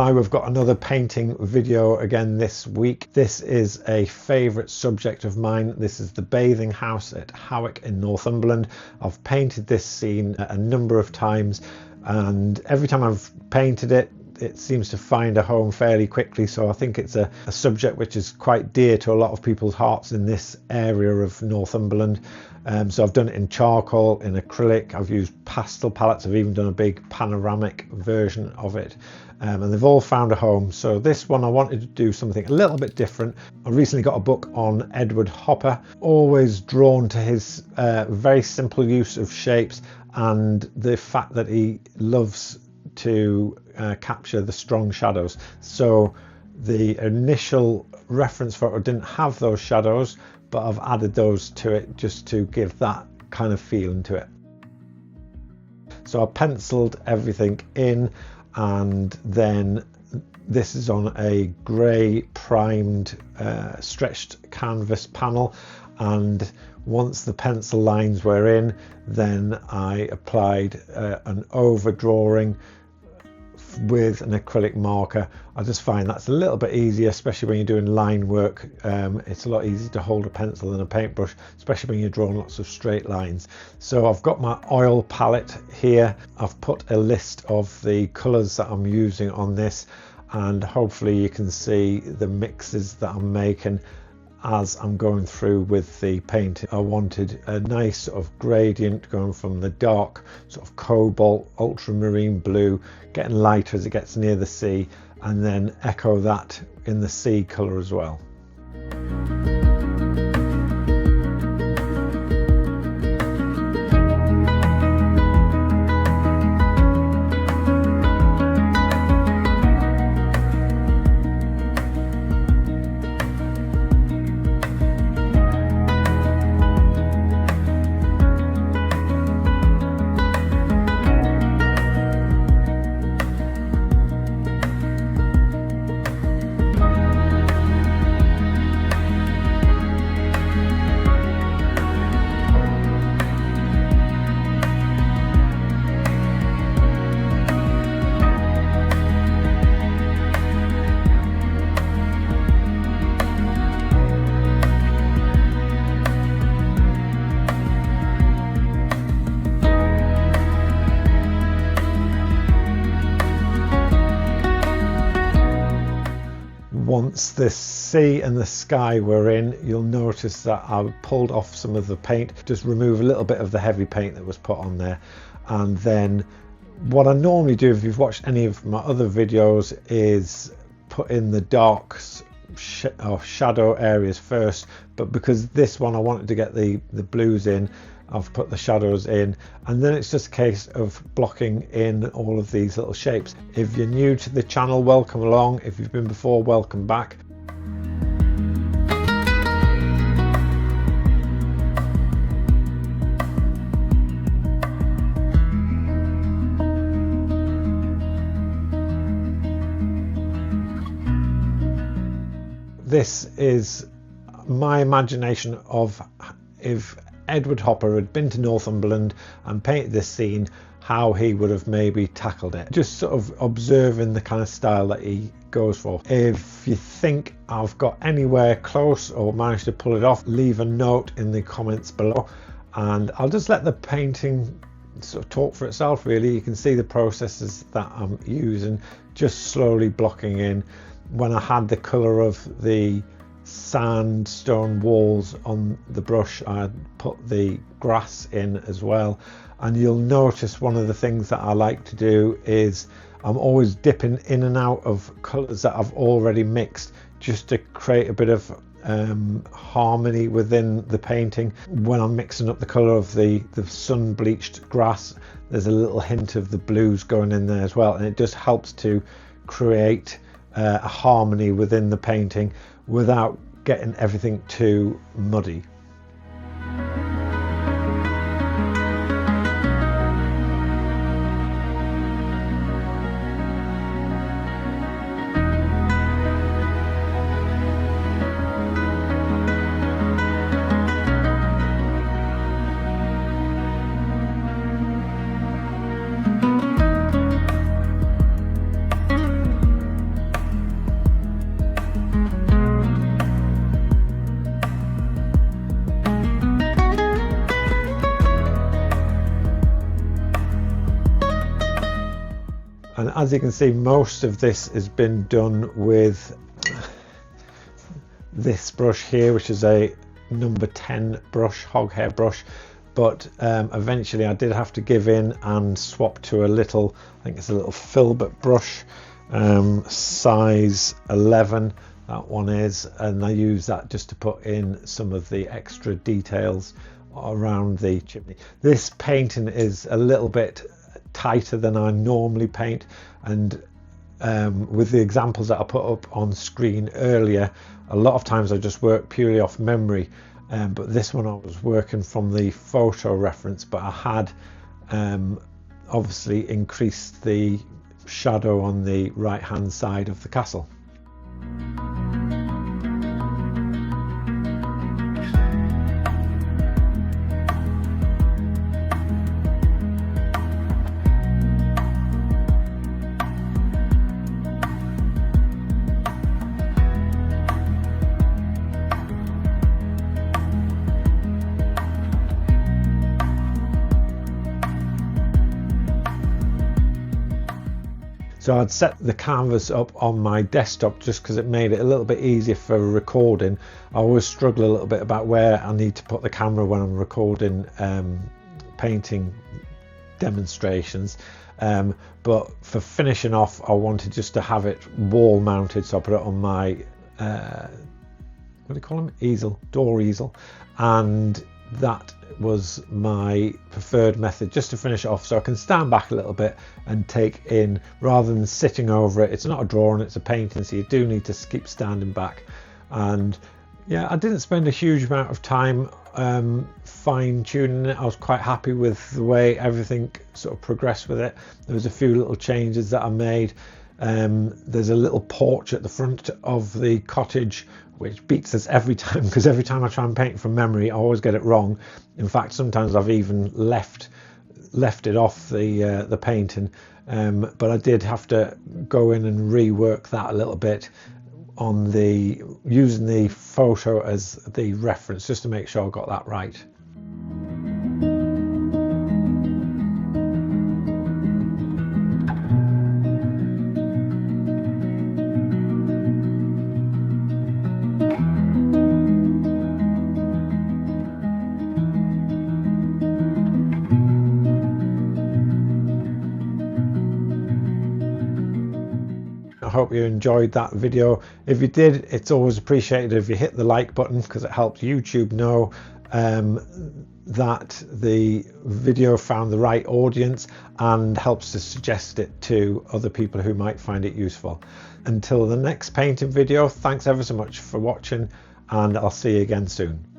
Hi, we've got another painting video again this week. This is a favourite subject of mine. This is the bathing house at Howick in Northumberland. I've painted this scene a number of times, and every time I've painted it, it seems to find a home fairly quickly. So I think it's a subject which is quite dear to a lot of people's hearts in this area of Northumberland. So I've done it in charcoal, in acrylic, I've used pastel palettes, I've even done a big panoramic version of it. And they've all found a home. So this one I wanted to do something a little bit different. I recently got a book on Edward Hopper, always drawn to his very simple use of shapes and the fact that he loves to capture the strong shadows. So the initial reference photo didn't have those shadows, but I've added those to it just to give that kind of feeling to it. So I penciled everything in, and then this is on a grey primed stretched canvas panel, and once the pencil lines were in, then I applied an overdrawing with an acrylic marker. I just find that's a little bit easier, especially when you're doing line work. It's a lot easier to hold a pencil than a paintbrush, especially when you're drawing lots of straight lines. So I've got my oil palette here. I've put a list of the colours that I'm using on this, and hopefully you can see the mixes that I'm making as I'm going through with the painting. I wanted a nice sort of gradient going from the dark sort of cobalt, ultramarine blue, getting lighter as it gets near the sea, and then echo that in the sea colour as well. Once the sea and the sky were in, you'll notice that I pulled off some of the paint, just remove a little bit of the heavy paint that was put on there. And then what I normally do, if you've watched any of my other videos, is put in the darks or shadow areas first, but because this one I wanted to get the blues in, I've put the shadows in, and then it's just a case of blocking in all of these little shapes. If you're new to the channel, welcome along. If you've been before, welcome back. This is my imagination of if Edward Hopper had been to Northumberland and painted this scene, how he would have maybe tackled it. Just sort of observing the kind of style that he goes for. If you think I've got anywhere close or managed to pull it off, leave a note in the comments below, and I'll just let the painting sort of talk for itself really. You can see the processes that I'm using, just slowly blocking in. When I had the colour of the sandstone walls on the brush, I put the grass in as well. And you'll notice one of the things that I like to do is I'm always dipping in and out of colours that I've already mixed, just to create a bit of harmony within the painting. When I'm mixing up the colour of the sun bleached grass, there's a little hint of the blues going in there as well, and it just helps to create a harmony within the painting without getting everything too muddy. And as you can see, most of this has been done with this brush here, which is a number 10 brush, hog hair brush. But eventually I did have to give in and swap to a little, I think it's a little filbert brush, size 11, that one is, and I use that just to put in some of the extra details around the chimney. This painting is a little bit tighter than I normally paint, and with the examples that I put up on screen earlier, a lot of times I just work purely off memory, but this one I was working from the photo reference, but I had obviously increased the shadow on the right hand side of the castle. So I'd set the canvas up on my desktop just because it made it a little bit easier for recording. I always struggle a little bit about where I need to put the camera when I'm recording painting demonstrations. But for finishing off, I wanted just to have it wall mounted, so I put it on my what do you call them? Easel, door easel, and that was my preferred method just to finish it off, so I can stand back a little bit and take in, rather than sitting over it. It's not a drawing, it's a painting, so you do need to keep standing back. And yeah, I didn't spend a huge amount of time fine tuning it. I was quite happy with the way everything sort of progressed with it. There was a few little changes that I made. There's a little porch at the front of the cottage which beats us every time, because every time I try and paint from memory I always get it wrong. In fact, sometimes I've even left it off the painting, but I did have to go in and rework that a little bit on using the photo as the reference, just to make sure I got that right. I hope you enjoyed that video. If you did, it's always appreciated if you hit the like button, because it helps YouTube know that the video found the right audience and helps to suggest it to other people who might find it useful. Until the next painting video, thanks ever so much for watching, and I'll see you again soon.